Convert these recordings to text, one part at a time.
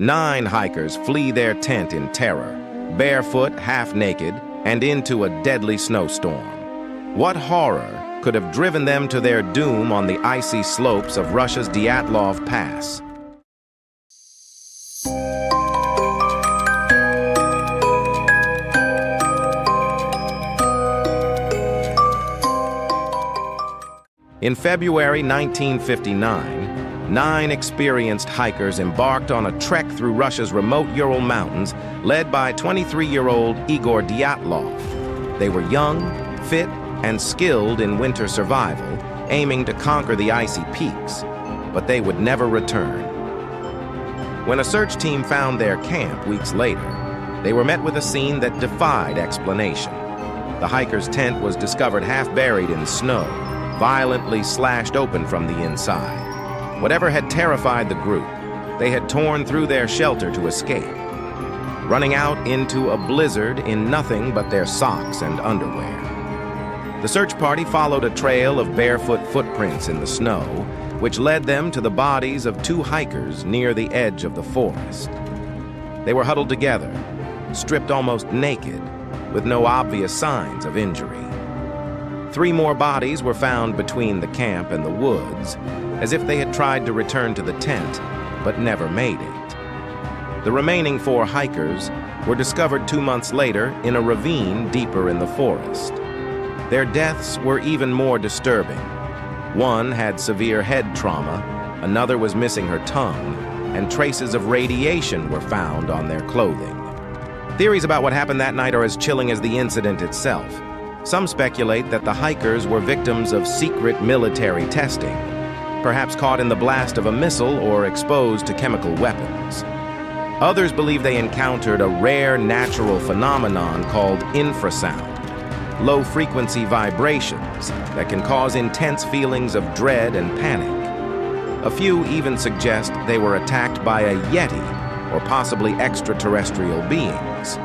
9 hikers flee their tent in terror, barefoot, half-naked, and into a deadly snowstorm. What horror could have driven them to their doom on the icy slopes of Russia's Dyatlov Pass? In February 1959, 9 experienced hikers embarked on a trek through Russia's remote Ural Mountains, led by 23-year-old Igor Dyatlov. They were young, fit, and skilled in winter survival, aiming to conquer the icy peaks, but they would never return. When a search team found their camp weeks later, they were met with a scene that defied explanation. The hikers' tent was discovered half buried in snow, violently slashed open from the inside. Whatever had terrified the group, they had torn through their shelter to escape, running out into a blizzard in nothing but their socks and underwear. The search party followed a trail of barefoot footprints in the snow, which led them to the bodies of 2 hikers near the edge of the forest. They were huddled together, stripped almost naked, with no obvious signs of injury. 3 more bodies were found between the camp and the woods, as if they had tried to return to the tent, but never made it. The remaining 4 hikers were discovered 2 months later in a ravine deeper in the forest. Their deaths were even more disturbing. One had severe head trauma, another was missing her tongue, and traces of radiation were found on their clothing. Theories about what happened that night are as chilling as the incident itself. Some speculate that the hikers were victims of secret military testing, perhaps caught in the blast of a missile or exposed to chemical weapons. Others believe they encountered a rare natural phenomenon called infrasound, low-frequency vibrations that can cause intense feelings of dread and panic. A few even suggest they were attacked by a Yeti or possibly extraterrestrial beings.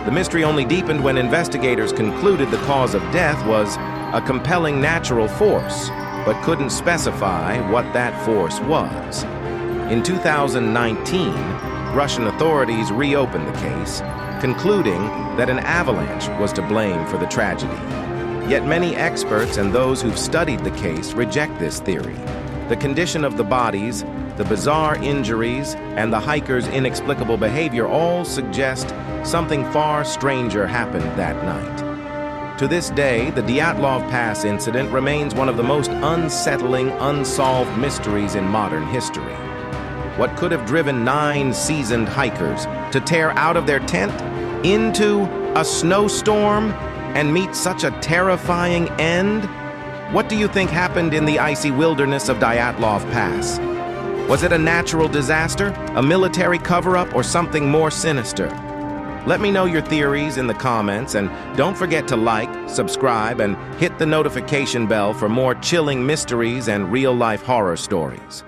The mystery only deepened when investigators concluded the cause of death was a compelling natural force, but couldn't specify what that force was. In 2019, Russian authorities reopened the case, concluding that an avalanche was to blame for the tragedy. Yet many experts and those who've studied the case reject this theory. The condition of the bodies, the bizarre injuries, and the hikers' inexplicable behavior all suggest something far stranger happened that night. To this day, the Dyatlov Pass incident remains one of the most unsettling, unsolved mysteries in modern history. What could have driven 9 seasoned hikers to tear out of their tent into a snowstorm and meet such a terrifying end? What do you think happened in the icy wilderness of Dyatlov Pass? Was it a natural disaster, a military cover-up, or something more sinister? Let me know your theories in the comments, and don't forget to like, subscribe, and hit the notification bell for more chilling mysteries and real-life horror stories.